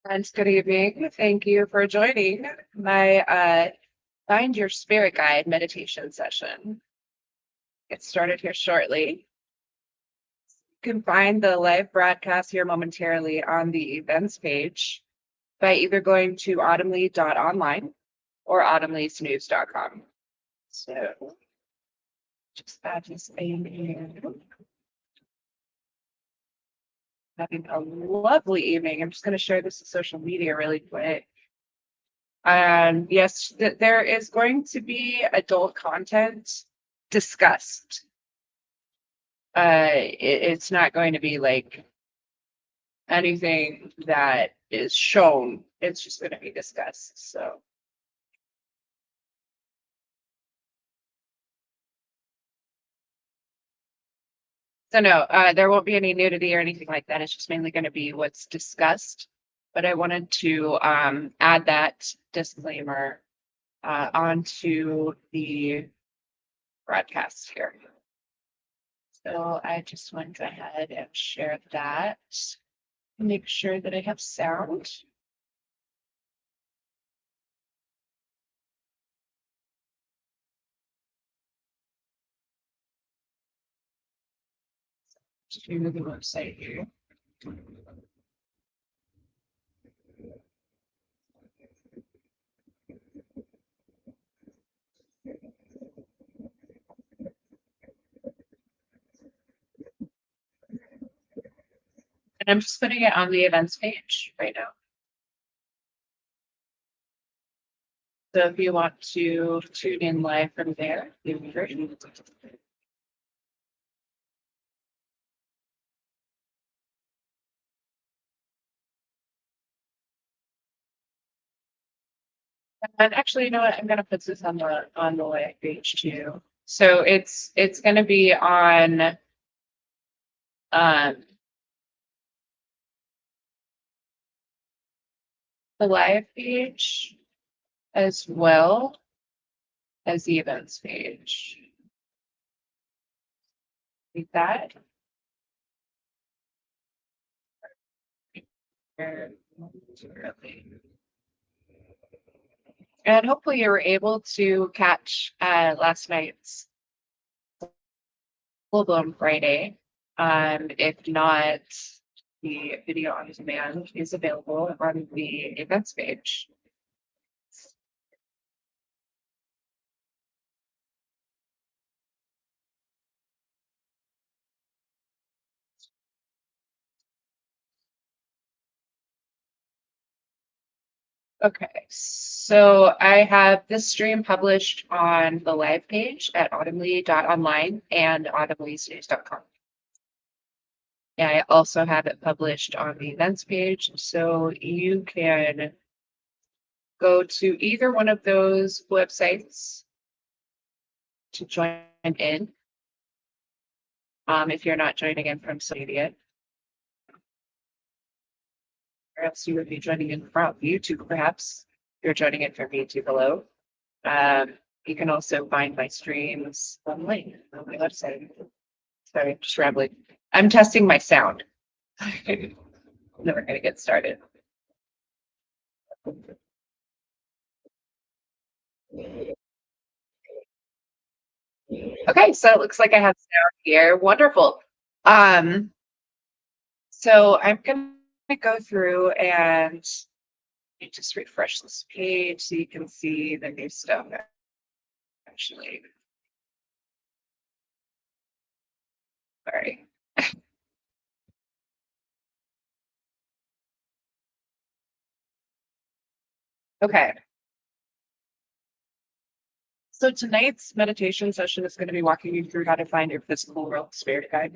And good evening. Thank you for joining my Find Your Spirit Guide meditation session. Get started here shortly. You can find the live broadcast here momentarily on the events page by either going to autumnlee.online or autumnleesnews.com. So just add this in here. Having a lovely evening. I'm just going to share this to social media really quick. Yes, there is going to be adult content discussed. It's not going to be like anything that is shown. It's just going to be discussed. So no, there won't be any nudity or anything like that. It's just mainly going to be what's discussed. But I wanted to add that disclaimer onto the broadcast here. So I just went ahead and shared that. Make sure that I have sound. To the website here. And I'm just putting it on the events page right now. So if you want to tune in live from there, you'd be great. And actually, you know what? I'm gonna put this on the live page too. So it's gonna be on um the live page as well as the events page. Like that. And hopefully you were able to catch last night's Full Blown Friday. If not, the video on demand is available on the events page. Okay, so I have this stream published on the live page at autumnlee.online and autumnleesnews.com. And I also have it published on the events page, so you can go to either one of those websites to join in. If you're not joining in from social media, or else you would be joining in from YouTube, perhaps. If you're joining in from YouTube, hello. You can also find my streams online on my website. Sorry, I'm just rambling. I'm testing my sound. Then we're going to get started. Okay, so it looks like I have sound here. Wonderful. Um, so I'm going to go through and just refresh this page so you can see the new stuff actually. Sorry. Okay. So tonight's meditation session is going to be walking you through how to find your physical world spirit guide.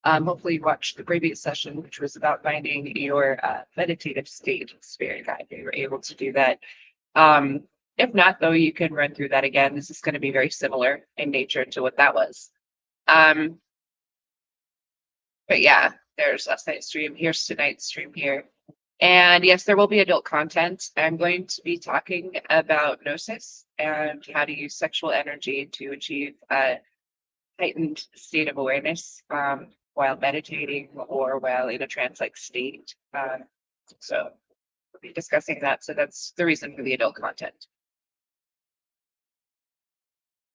Hopefully you watched the previous session, which was about finding your meditative state spirit guide. You were able to do that. If not, though, you can run through that again. This is going to be very similar in nature to what that was. But yeah, there's last night's stream. Here's tonight's stream here. And yes, there will be adult content. I'm going to be talking about gnosis and how to use sexual energy to achieve a heightened state of awareness while meditating or while in a trance-like state. So we'll be discussing that. So that's the reason for the adult content.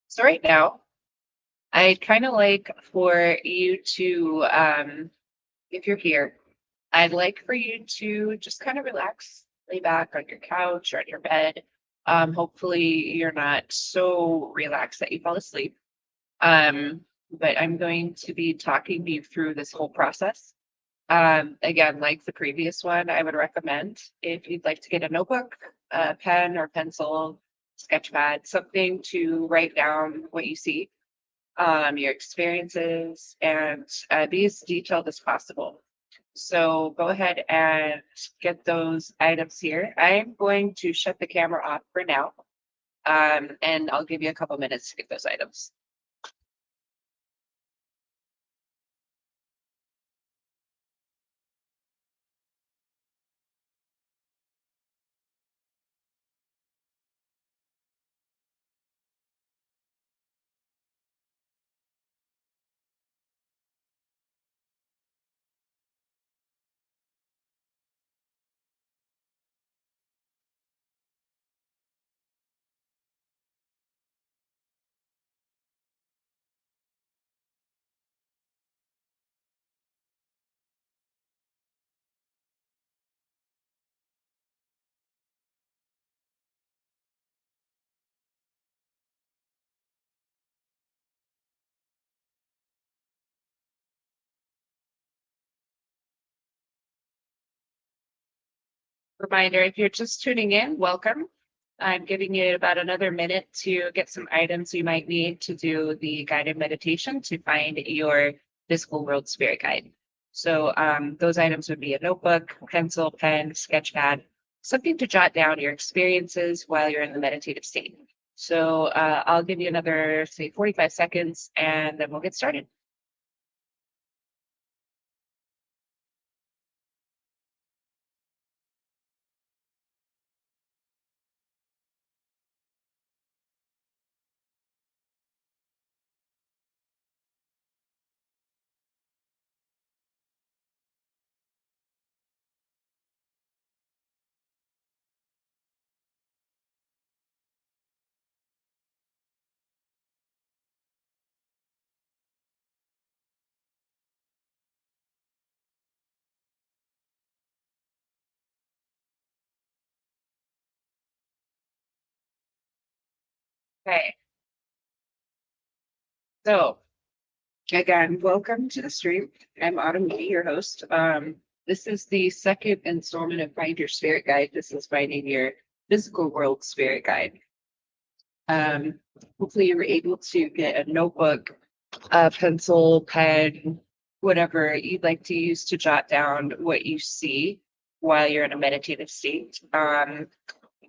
So right now, I'd kind of like for you to, if you're here, I'd like for you to just kind of relax, lay back on your couch or on your bed. Hopefully, you're not so relaxed that you fall asleep. But I'm going to be talking you through this whole process. Again, like the previous one, I would recommend if you'd like to get a notebook, a pen or pencil, sketch pad, something to write down what you see, your experiences, and be as detailed as possible. So go ahead and get those items here. I'm going to shut the camera off for now, and I'll give you a couple minutes to get those items. Reminder, if you're just tuning in, welcome. I'm giving you about another minute to get some items you might need to do the guided meditation to find your physical world spirit guide. So those items would be a notebook, pencil, pen, sketch pad, something to jot down your experiences while you're in the meditative state. So I'll give you another, say, 45 seconds, and then we'll get started. Okay, so again, welcome to the stream. I'm autumnlee, your host. This is the second installment of Find Your Spirit Guide. This is finding your physical world spirit guide. Hopefully you were able to get a notebook, a pencil, pen, whatever you'd like to use to jot down what you see while you're in a meditative state.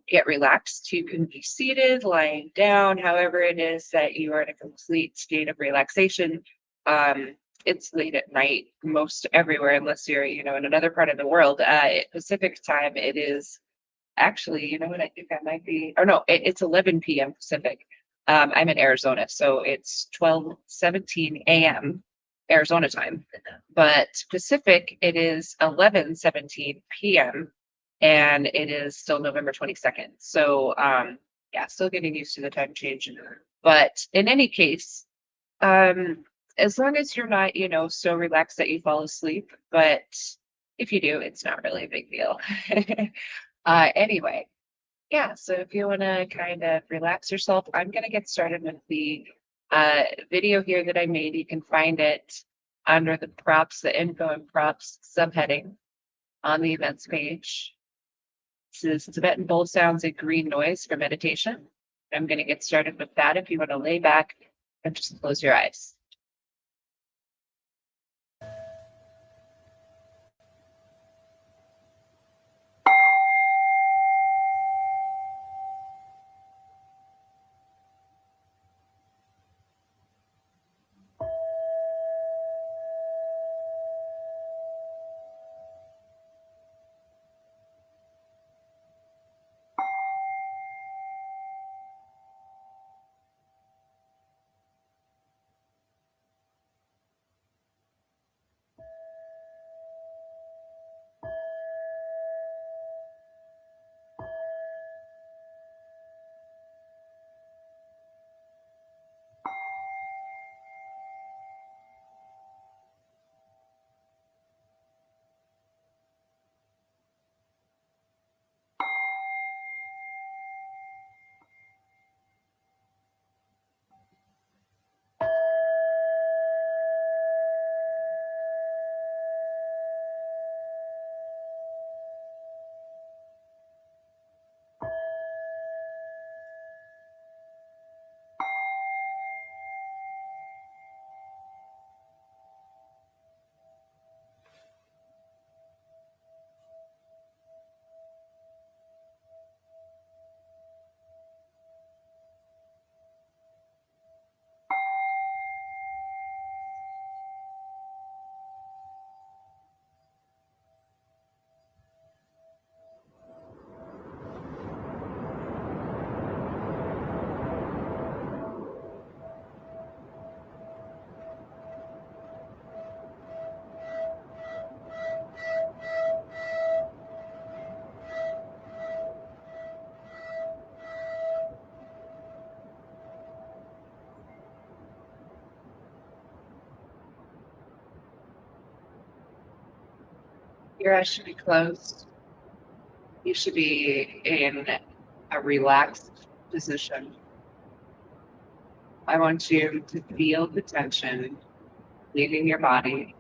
Get relaxed. You can be seated, lying down, however it is that you are in a complete state of relaxation. It's late at night most everywhere, unless you're, in another part of the world. Pacific time, it is actually, you know what, I think I might be, or no, it's 11 p.m. Pacific. I'm in Arizona, so it's 12:17 a.m. Arizona time. But Pacific, it is 11:17 p.m. and it is still November 22nd. So yeah, still getting used to the time change. But in any case, as long as you're not, so relaxed that you fall asleep, but if you do, it's not really a big deal. Anyway, yeah, so if you want to kind of relax yourself, I'm going to get started with the video here that I made. You can find it under the props, the info and props subheading on the events page. This is Tibetan bowl sounds and green noise for meditation. I'm going to get started with that if you want to lay back and just close your eyes. Your eyes should be closed. You should be in a relaxed position. I want you to feel the tension leaving your body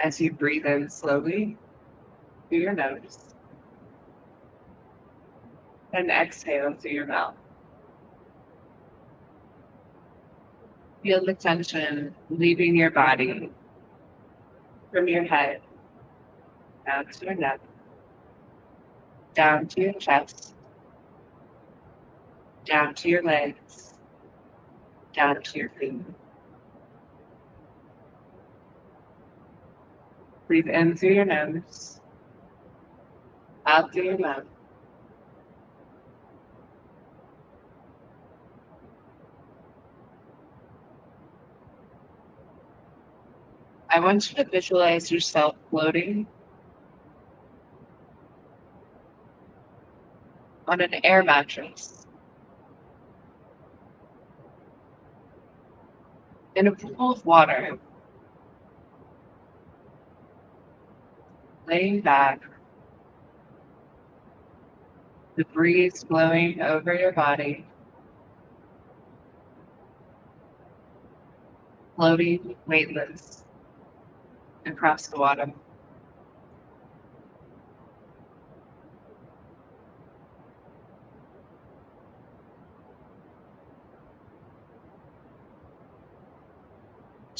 as you breathe in slowly through your nose and exhale through your mouth. Feel the tension leaving your body from your head down to your neck, down to your chest, down to your legs, down to your feet. Breathe in through your nose, out through your mouth. I want you to visualize yourself floating on an air mattress in a pool of water, laying back, the breeze blowing over your body, floating weightless across the water.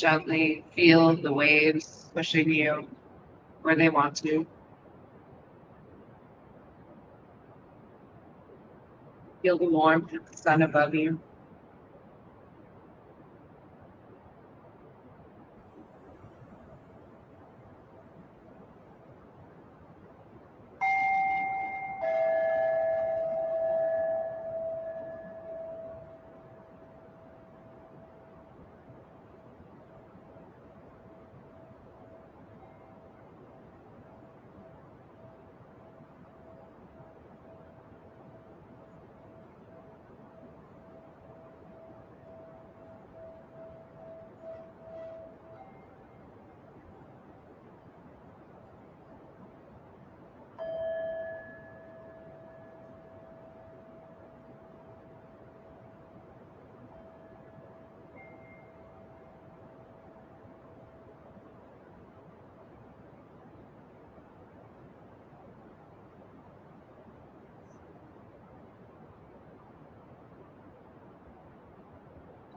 Gently feel the waves pushing you where they want to. Feel the warmth of the sun above you.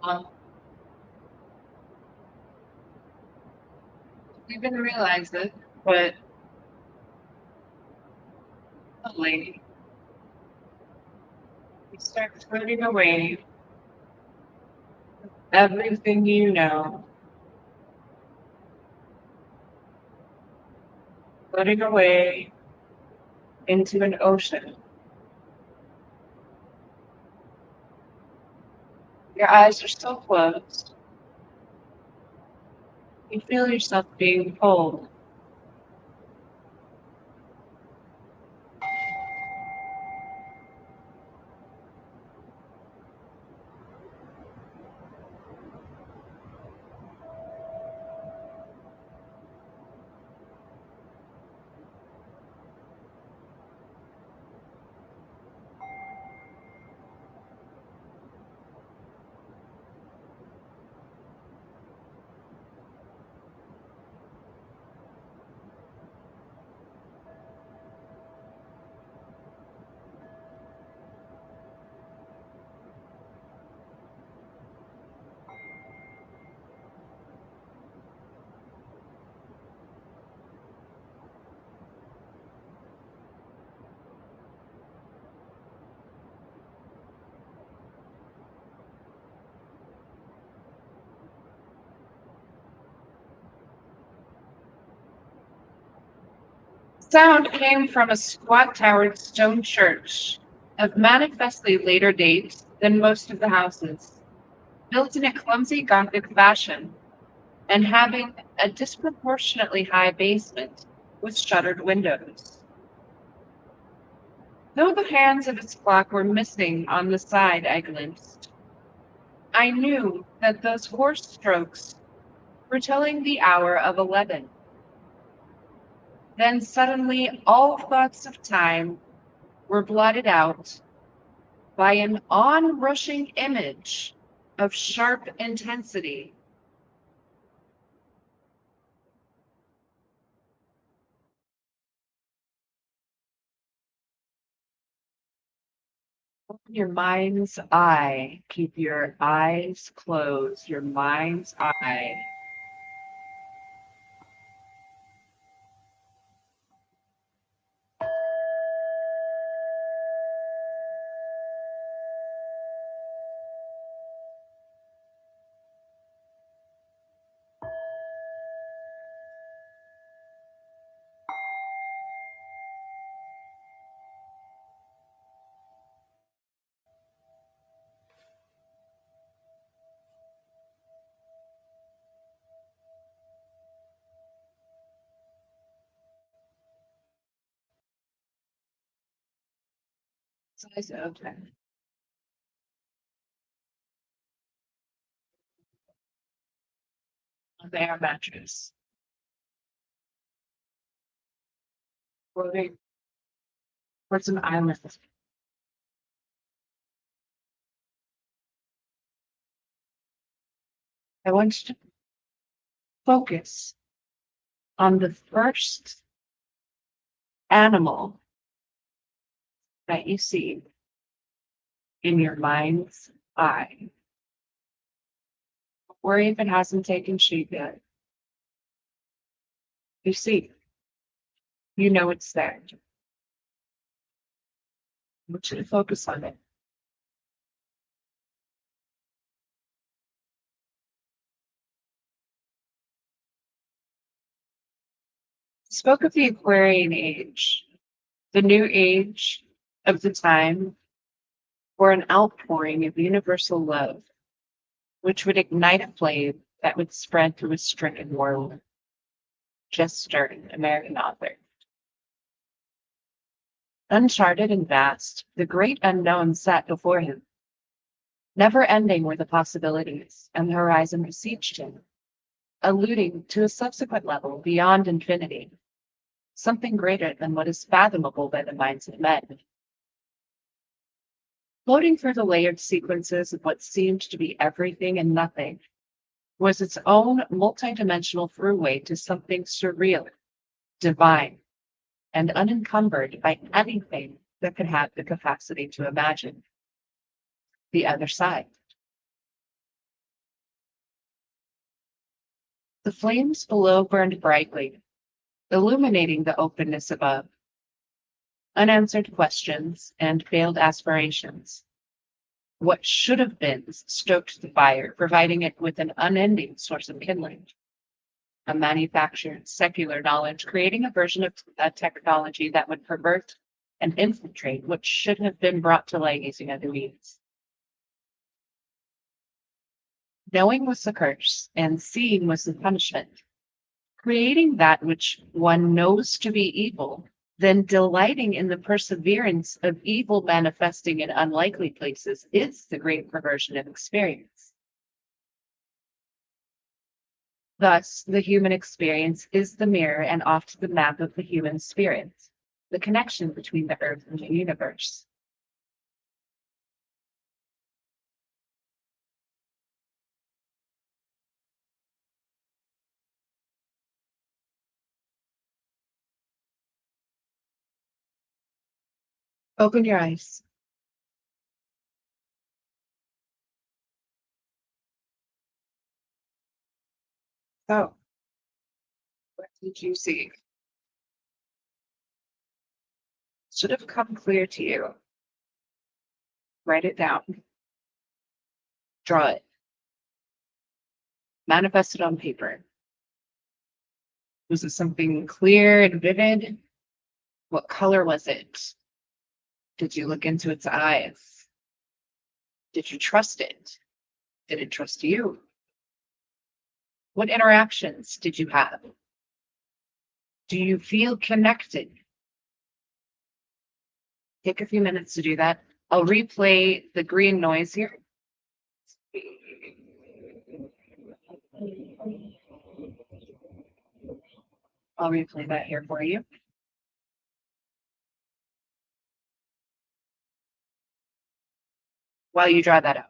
Um, you didn't realize it, but slowly you start floating away everything you know, floating away into an ocean. Your eyes are still closed. You feel yourself being pulled. Sound came from a squat towered stone church of manifestly later date than most of the houses, built in a clumsy Gothic fashion and having a disproportionately high basement with shuttered windows. Though the hands of its clock were missing on the side I glimpsed, I knew that those hoarse strokes were telling the hour of 11. Then suddenly all thoughts of time were blotted out by an onrushing image of sharp intensity. Open your mind's eye. Keep your eyes closed. Your mind's eye. Eyes open. On the air mattress. Floating towards an island. I want you to focus on the first animal that you see in your mind's eye. Don't worry if it hasn't taken shape yet. You see, you know it's there. I want you to focus on it. Spoke of the Aquarian age, the new age of the time for an outpouring of universal love, which would ignite a flame that would spread through a stricken world. Just Stern, American author. Uncharted and vast, the great unknown sat before him. Never ending were the possibilities, and the horizon besieged him, alluding to a subsequent level beyond infinity, something greater than what is fathomable by the minds of men. Floating through the layered sequences of what seemed to be everything and nothing was its own multidimensional throughway to something surreal, divine, and unencumbered by anything that could have the capacity to imagine the other side. The flames below burned brightly, illuminating the openness above. Unanswered questions and failed aspirations. What should have been stoked the fire, providing it with an unending source of kindling. A manufactured secular knowledge, creating a version of a technology that would pervert and infiltrate what should have been brought to light using other means. Knowing was the curse, and seeing was the punishment. Creating that which one knows to be evil, then delighting in the perseverance of evil manifesting in unlikely places is the great perversion of experience. Thus, the human experience is the mirror and oft the map of the human spirit, the connection between the earth and the universe. Open your eyes. So, what did you see? Should have come clear to you. Write it down. Draw it. Manifest it on paper. Was it something clear and vivid? What color was it? Did you look into its eyes? Did you trust it? Did it trust you? What interactions did you have? Do you feel connected? Take a few minutes to do that. I'll replay the green noise here. I'll replay that here for you. While you draw that out.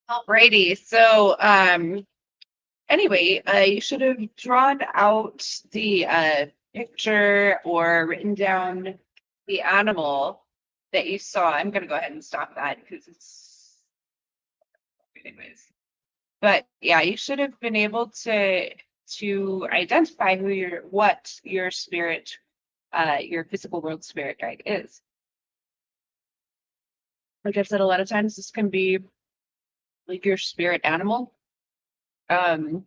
Alrighty. So, anyway, you should have drawn out the picture or written down the animal that you saw. I'm going to go ahead and stop that because it's, anyways. But yeah, you should have been able to identify what your spirit, your physical world spirit guide is. Like I've said, a lot of times this can be like your spirit animal. Um,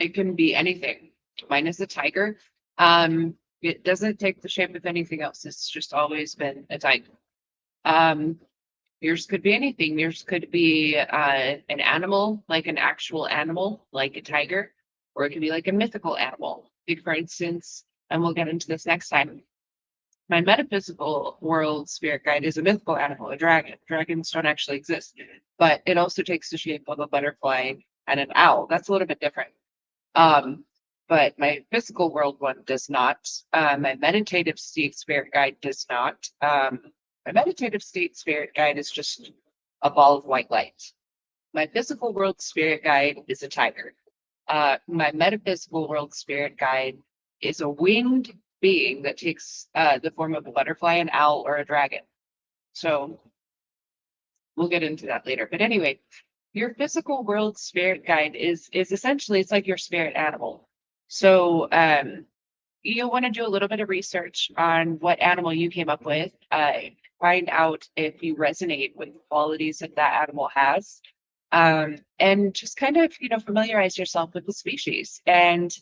it can be anything. Mine is a tiger. It doesn't take the shape of anything else. It's just always been a tiger. Um, yours could be anything. Yours could be an animal, like an actual animal, like a tiger, or it could be like a mythical animal. Like for instance, and we'll get into this next time. My metaphysical world spirit guide is a mythical animal, a dragon. Dragons don't actually exist, but it also takes the shape of a butterfly and an owl. That's a little bit different. Um, but my physical world one does not. My meditative state spirit guide does not. My meditative state spirit guide is just a ball of white light. My physical world spirit guide is a tiger. My metaphysical world spirit guide is a winged being that takes the form of a butterfly, an owl, or a dragon. So we'll get into that later. But anyway, your physical world spirit guide is essentially it's like your spirit animal. So you'll want to do a little bit of research on what animal you came up with. Find out if you resonate with the qualities that that animal has, and just kind of familiarize yourself with the species. And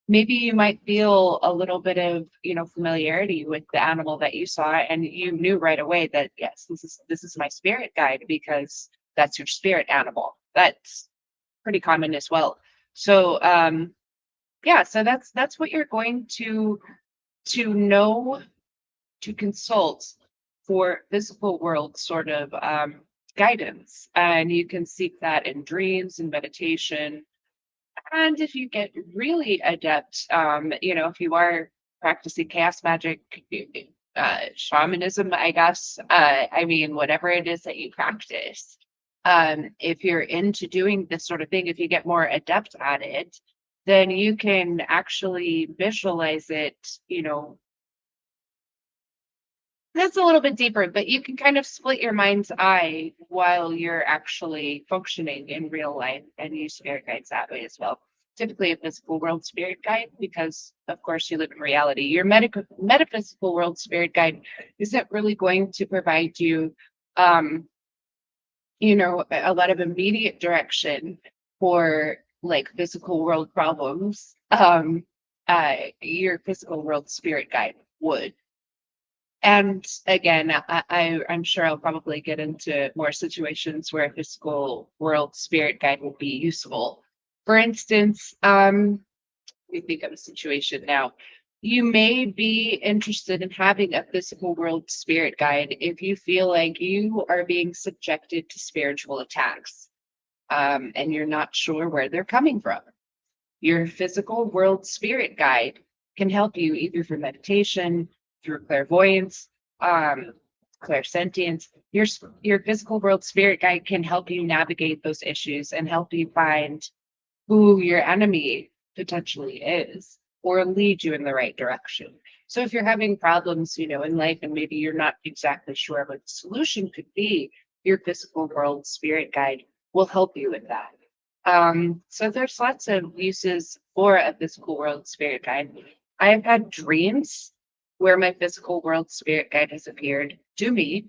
maybe you might feel a little bit of familiarity with the animal that you saw, and you knew right away that yes, this is my spirit guide because that's your spirit animal. That's pretty common as well. So yeah, so that's what you're going to know to consult for physical world sort of guidance. And you can seek that in dreams and meditation. And if you get really adept, if you are practicing chaos magic, shamanism, I guess, I mean, whatever it is that you practice, if you're into doing this sort of thing, if you get more adept at it, then you can actually visualize it, that's a little bit deeper, but you can kind of split your mind's eye while you're actually functioning in real life and use spirit guides that way as well. Typically, a physical world spirit guide, because of course you live in reality. Your metaphysical world spirit guide isn't really going to provide you, um, a lot of immediate direction for like physical world problems. Your physical world spirit guide would. And again, I'm sure I'll probably get into more situations where a physical world spirit guide will be useful. For instance, let me think of a situation now. You may be interested in having a physical world spirit guide if you feel like you are being subjected to spiritual attacks, and you're not sure where they're coming from. Your physical world spirit guide can help you either through meditation, through clairvoyance, um, clairsentience. Your physical world spirit guide can help you navigate those issues and help you find who your enemy potentially is or lead you in the right direction. So if you're having problems, in life and maybe you're not exactly sure what the solution could be, your physical world spirit guide will help you with that. So there's lots of uses for a physical world spirit guide. I've had dreams where my physical world spirit guide has appeared to me,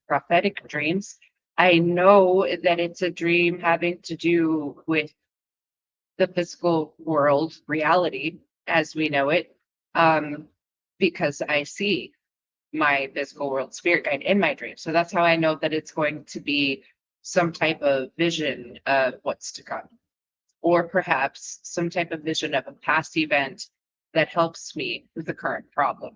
prophetic dreams. I know that it's a dream having to do with the physical world reality as we know it, um, because I see my physical world spirit guide in my dream. So that's how I know that it's going to be some type of vision of what's to come, or perhaps some type of vision of a past event that helps me with the current problem.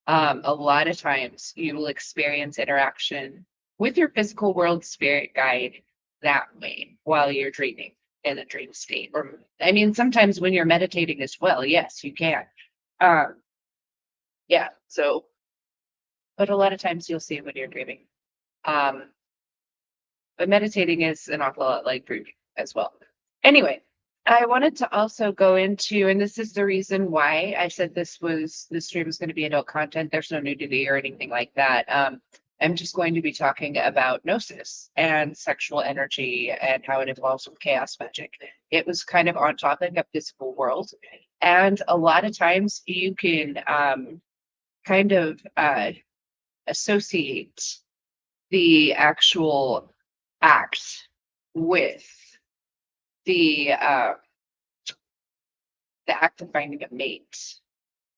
A lot of times you will experience interaction with your physical world spirit guide that way while you're dreaming in a dream state. Or, I mean, sometimes when you're meditating as well, yes, you can. Um, yeah, so, but a lot of times you'll see it when you're dreaming. Um, but meditating is an awful lot like drinking as well. Anyway, I wanted to also go into, and this is the reason why I said this stream was going to be adult content. There's no nudity or anything like that. I'm just going to be talking about gnosis and sexual energy and how it involves with chaos magic. It was kind of on topic of physical world, and a lot of times you can kind of associate the actual act with the act of finding a mate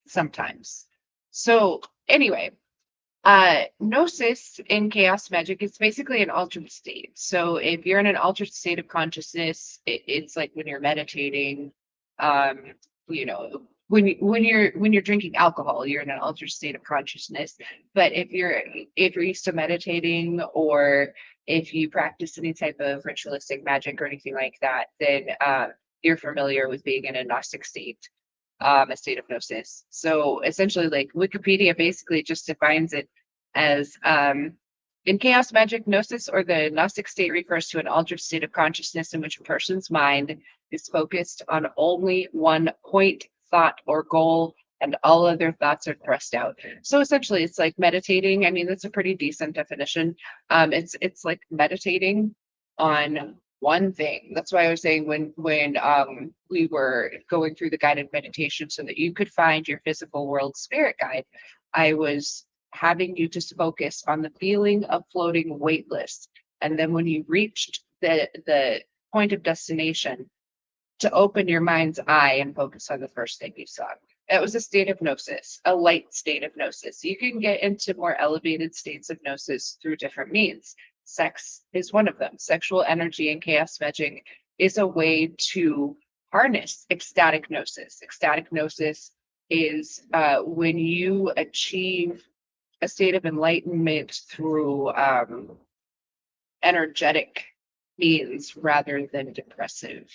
sometimes. So anyway, gnosis in chaos magic is basically an altered state. So if you're in an altered state of consciousness, it's like when you're meditating, um, you know, when you're drinking alcohol, you're in an altered state of consciousness. But if you're used to meditating, or if you practice any type of ritualistic magic or anything like that, then you're familiar with being in a gnostic state, a state of gnosis. So essentially, like Wikipedia basically just defines it as in chaos magic, gnosis or the Gnostic state refers to an altered state of consciousness in which a person's mind is focused on only one point, thought, or goal, and all other thoughts are thrust out. So essentially, it's like meditating. I mean, that's a pretty decent definition. It's like meditating on one thing. That's why I was saying when we were going through the guided meditation so that you could find your physical world spirit guide, I was having you just focus on the feeling of floating weightless. And then when you reached the point of destination, to open your mind's eye and focus on the first thing you saw. That was a state of gnosis, a light state of gnosis. You can get into more elevated states of gnosis through different means. Sex is one of them. Sexual energy and chaos magic is a way to harness ecstatic gnosis. Ecstatic gnosis is when you achieve a state of enlightenment through energetic means rather than depressive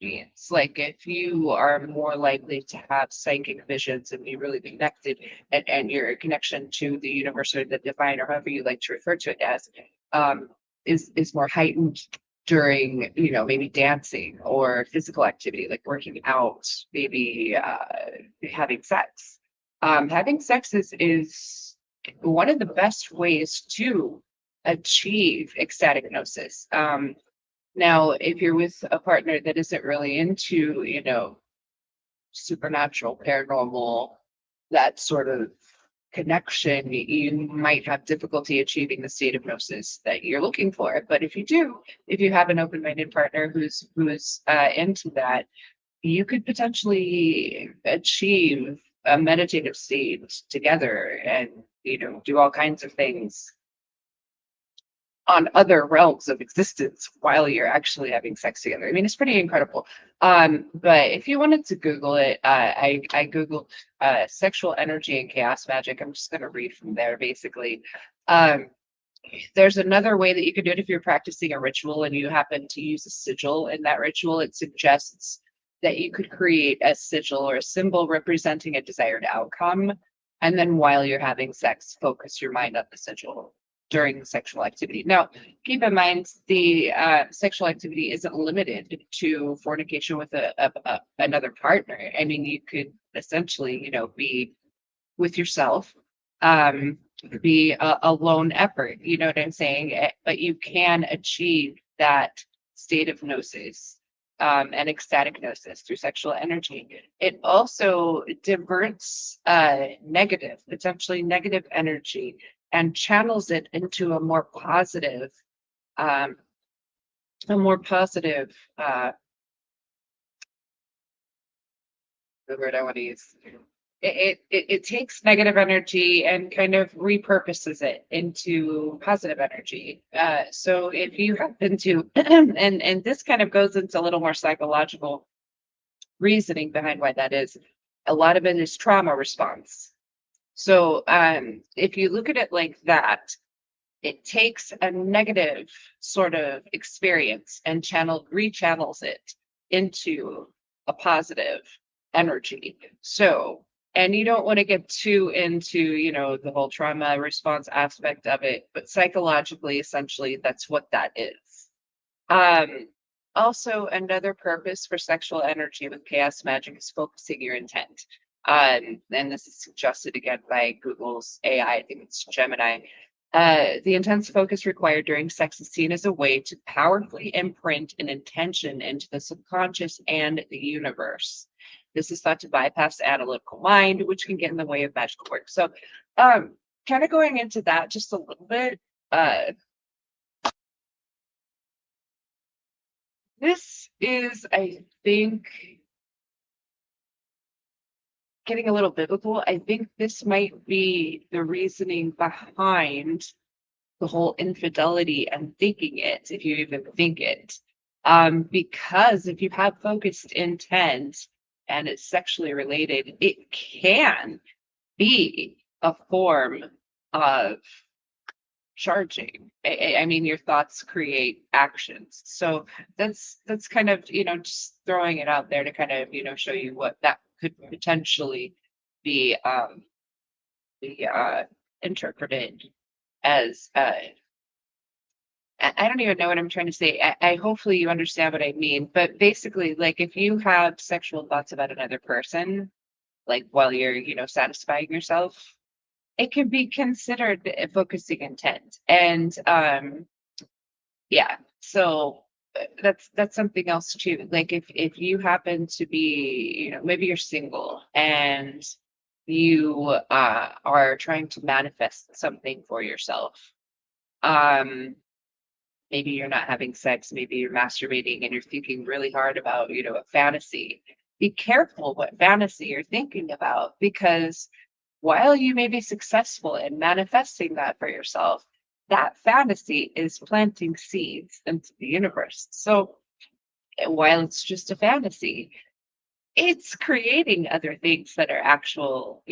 means. Like if you are more likely to have psychic visions and be really connected, and your connection to the universe or the divine, or however you like to refer to it as, is more heightened during, maybe dancing or physical activity like working out, maybe having sex. Having sex is one of the best ways to achieve ecstatic gnosis. Now, if you're with a partner that isn't really into, supernatural, paranormal, that sort of connection, you might have difficulty achieving the state of gnosis that you're looking for. But if you do, if you have an open-minded partner who's into that, you could potentially achieve a meditative state together and, do all kinds of things on other realms of existence while you're actually having sex together. I mean, it's pretty incredible. But if you wanted to Google it, I Googled sexual energy and chaos magic. I'm just going to read from there, basically. There's another way that you can do it if you're practicing a ritual and you happen to use a sigil in that ritual. It suggests that you could create a sigil or a symbol representing a desired outcome. And then while you're having sex, focus your mind on the sigil during sexual activity. Now, keep in mind the sexual activity isn't limited to fornication with another partner. I mean, you could essentially, be with yourself, be a lone effort. You know what I'm saying? But you can achieve that state of gnosis and ecstatic gnosis through sexual energy. It also diverts potentially negative energy, and channels it into a more positive, um, the word I want to use. It takes negative energy and kind of repurposes it into positive energy. So if you happen to, and this kind of goes into a little more psychological reasoning behind why that is. A lot of it is trauma response. So if you look at it like that, it takes a negative sort of experience and rechannels it into a positive energy. So, and you don't want to get too into, the whole trauma response aspect of it, but psychologically, essentially, that's what that is. Um, Also, another purpose for sexual energy with chaos magic is focusing your intent. And this is suggested again by Google's AI, I think it's Gemini. The intense focus required during sex is seen as a way to powerfully imprint an intention into the subconscious and the universe. This is thought to bypass the analytical mind, which can get in the way of magical work. So, um, kind of going into that just a little bit. This is, I think, getting a little biblical. I think this might be the reasoning behind the whole infidelity and thinking it, if you even think it. Because if you have focused intent and it's sexually related, it can be a form of charging. I mean, your thoughts create actions. So that's kind of, just throwing it out there to kind of, show you what that could potentially be interpreted as. I don't even know what I'm trying to say. I hopefully you understand what I mean. But basically, like if you have sexual thoughts about another person, like while you're, satisfying yourself, it can be considered a focusing intent. And yeah, so that's something else too. Like if you happen to be, maybe you're single and you are trying to manifest something for yourself. Um Maybe you're not having sex, maybe you're masturbating and you're thinking really hard about, a fantasy. Be careful what fantasy you're thinking about because while you may be successful in manifesting that for yourself, that fantasy is planting seeds into the universe. So while it's just a fantasy, it's creating other things that are actual,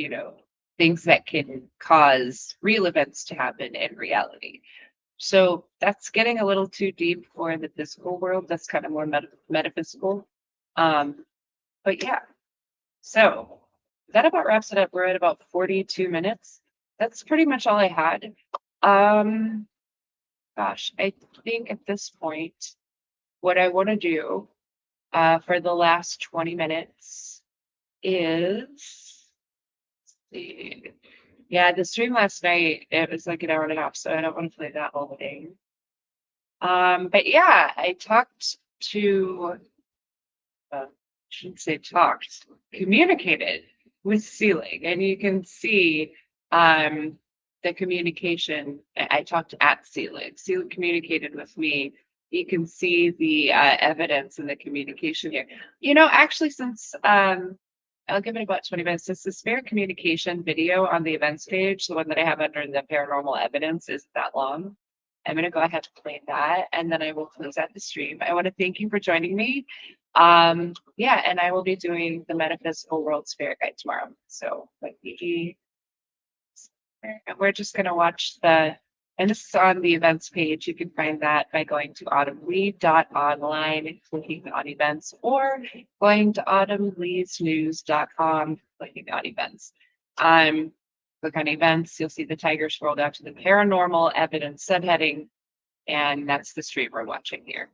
things that can cause real events to happen in reality. So that's getting a little too deep for the physical world. That's kind of more metaphysical. Um, but yeah, so that about wraps it up. We're at about 42 minutes. That's pretty much all I had. Um, Gosh, I think at this point, what I want to do for the last 20 minutes is see. Yeah, the stream last night, it was like an hour and a half, so I don't want to play that whole thing. But yeah, I talked to, shouldn't say talked, communicated with Ceiling, and you can see the communication. I talked at Ceiling. Ceiling communicated with me. You can see the evidence in the communication here. Actually, since I'll give it about 20 minutes. Since the spare communication video on the events page, the one that I have under the paranormal evidence, is that long. I'm going to go ahead and play that, and then I will close out the stream. I want to thank you for joining me. Yeah, and I will be doing the Metaphysical World Spirit Guide tomorrow. So, like, and we're just going to watch and this is on the events page. You can find that by going to autumnlee.online, clicking on events, or going to autumnleesnews.com, clicking on events. Click on events, you'll see the tiger scroll down to the paranormal evidence subheading, and that's the stream we're watching here.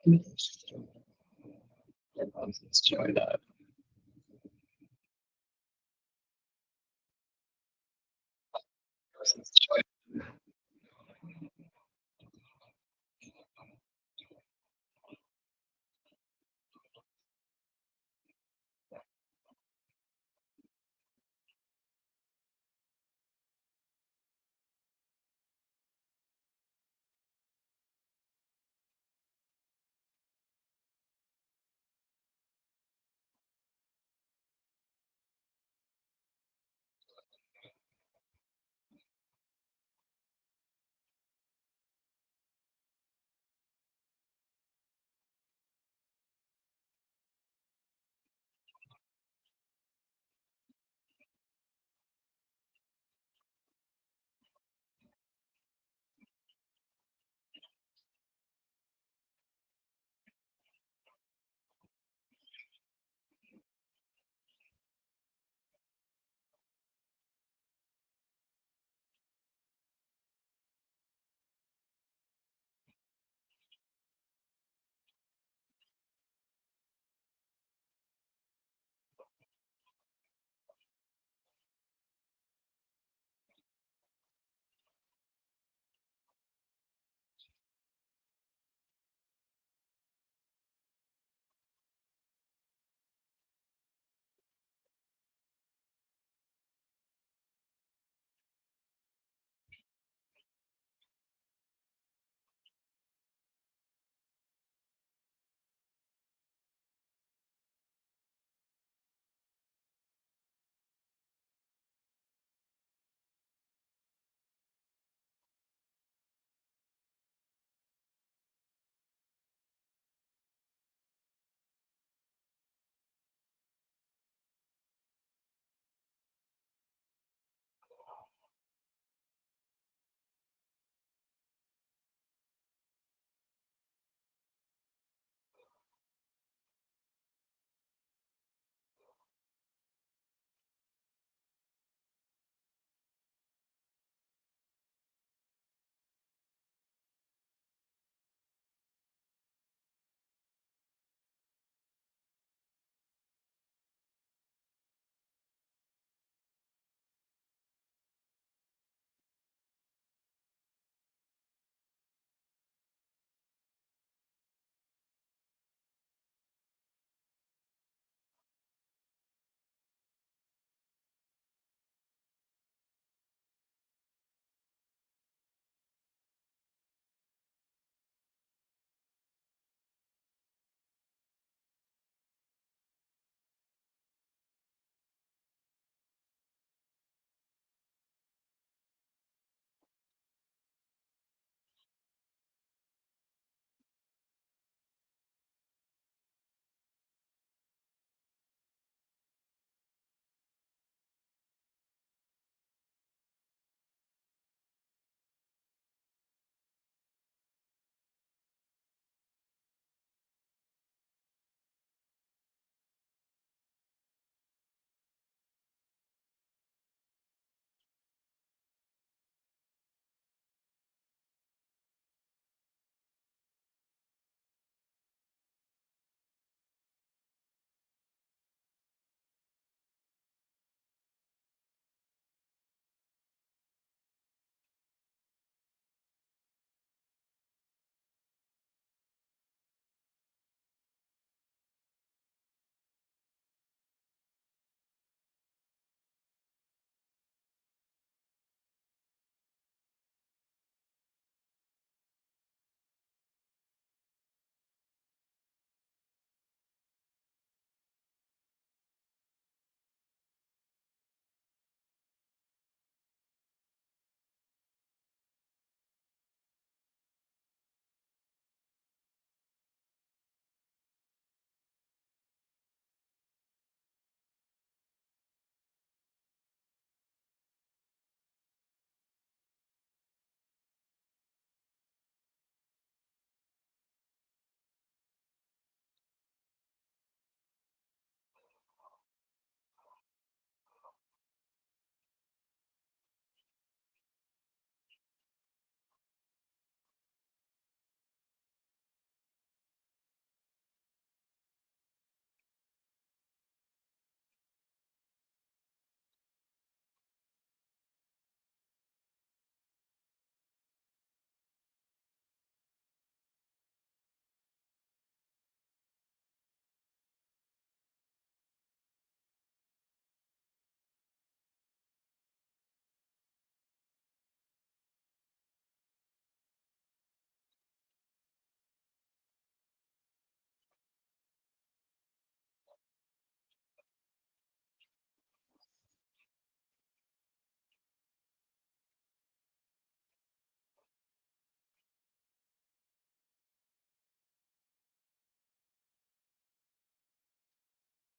Let's join up. Let's join.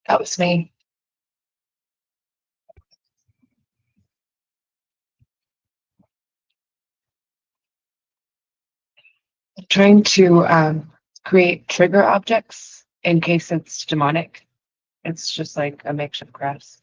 That was me. Trying to create trigger objects in case it's demonic. It's just like a makeshift crafts.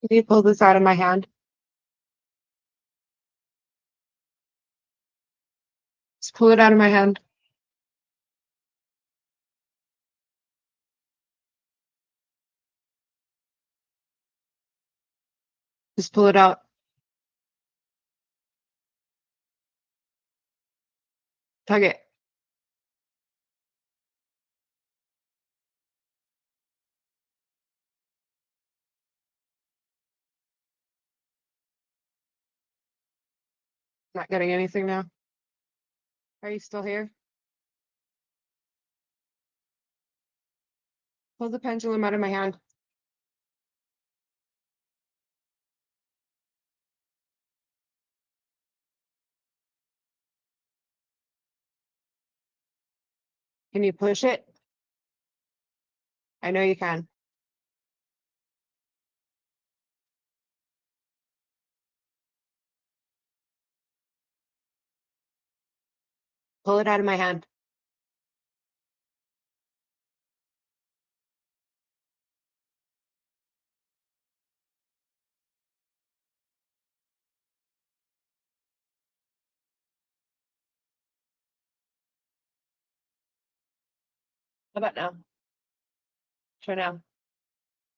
Can you pull this out of my hand? Just pull it out of my hand. Just pull it out. Tug it. Not getting anything now. Are you still here? Pull the pendulum out of my hand. Can you push it? I know you can. Pull it out of my hand. How about now? Try now.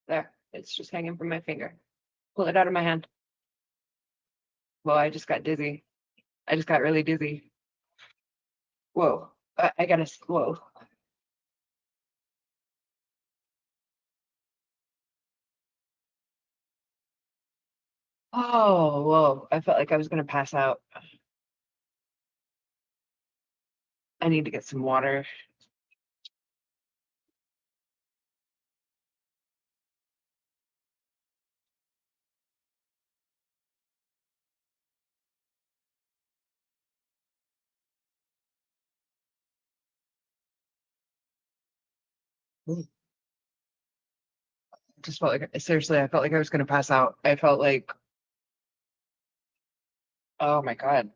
There. It's just hanging from my finger. Pull it out of my hand. Whoa, I just got dizzy. I just got really dizzy. Whoa. I gotta, whoa. Oh, whoa. I felt like I was gonna pass out. I need to get some water. Just felt like, seriously, I felt like I was gonna pass out. I felt like, oh my God.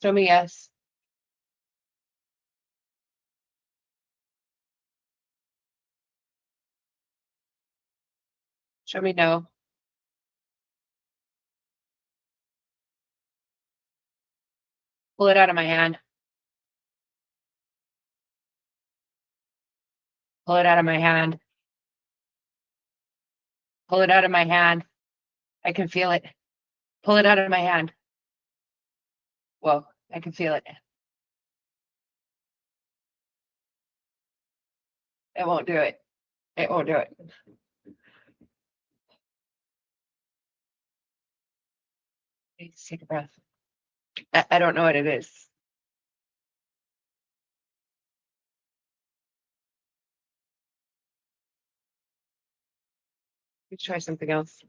Show me yes. Show me no. Pull it out of my hand. Pull it out of my hand. Pull it out of my hand. I can feel it. Pull it out of my hand. Whoa, I can feel it. It won't do it. It won't do it. Let's take a breath. I don't know what it is. Let's try something else.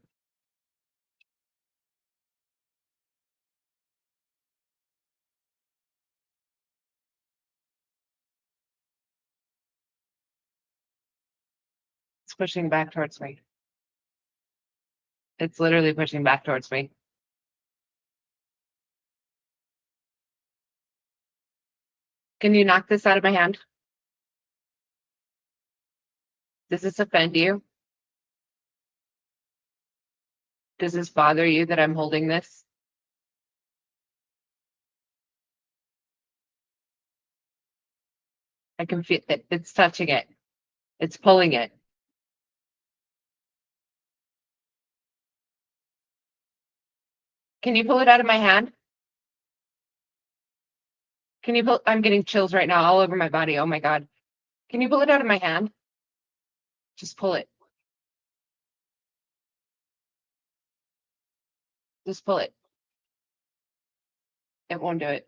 It's pushing back towards me. It's literally pushing back towards me. Can you knock this out of my hand? Does this offend you? Does this bother you that I'm holding this? I can feel it. It's touching it. It's pulling it. Can you pull it out of my hand? Can you pull? I'm getting chills right now all over my body. Oh my God. Can you pull it out of my hand? Just pull it. Just pull it. It won't do it.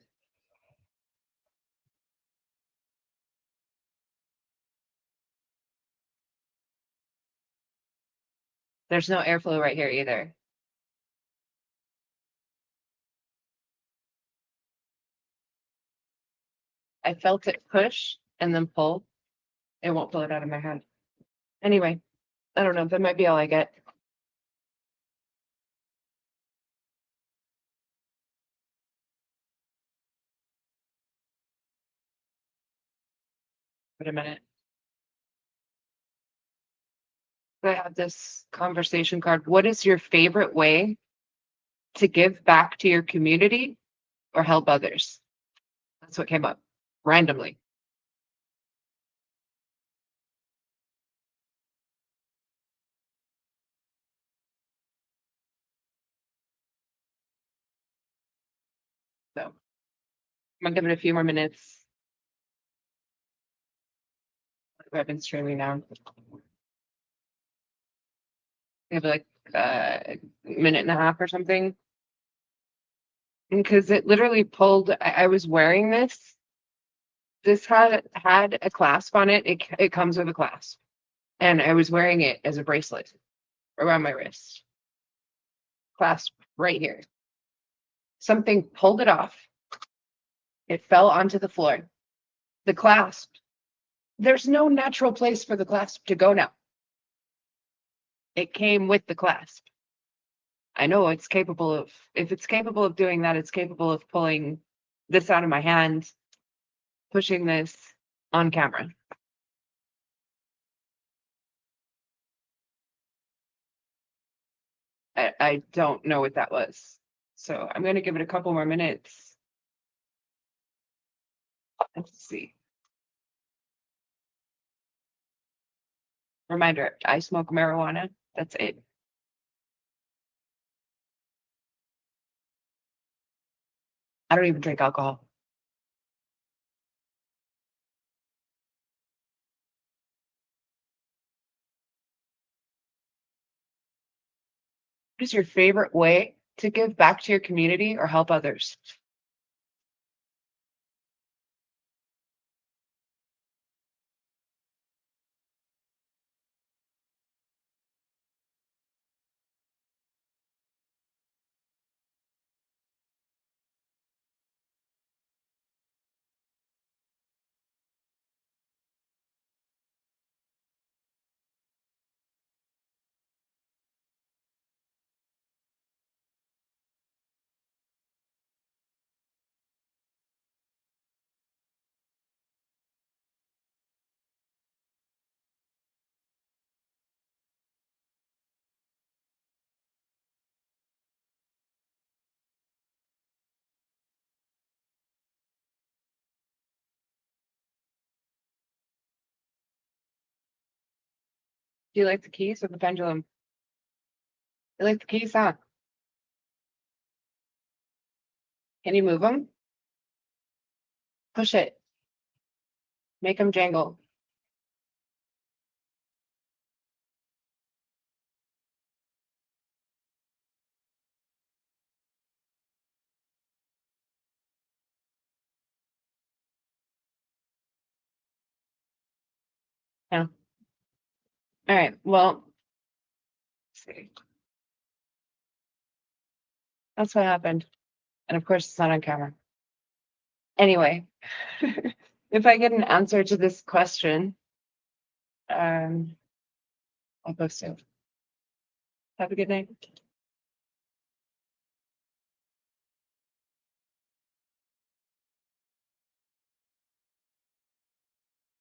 There's no airflow right here either. I felt it push and then pull. It won't pull it out of my hand. Anyway, I don't know. That might be all I get. Wait a minute. I have this conversation card. What is your favorite way to give back to your community or help others? That's what came up randomly. So I'm gonna give it a few more minutes. I've been streaming now. Maybe like a minute and a half or something. Because it literally pulled. I was wearing this. This had a clasp on it. It comes with a clasp, and I was wearing it as a bracelet around my wrist. Clasp right here. Something pulled it off. It fell onto the floor. The clasp. There's no natural place for the clasp to go now. It came with the clasp. I know it's capable of, if it's capable of doing that, it's capable of pulling this out of my hand, pushing this on camera. I don't know what that was. So I'm going to give it a couple more minutes. Let's see. Reminder, I smoke marijuana. That's it. I don't even drink alcohol. What is your favorite way to give back to your community or help others? Do you like the keys or the pendulum? You like the keys, huh? Can you move them? Push it. Make them jangle. Yeah. All right. Well, let's see. That's what happened. And of course, it's not on camera. Anyway, if I get an answer to this question, I'll post it. Have a good night.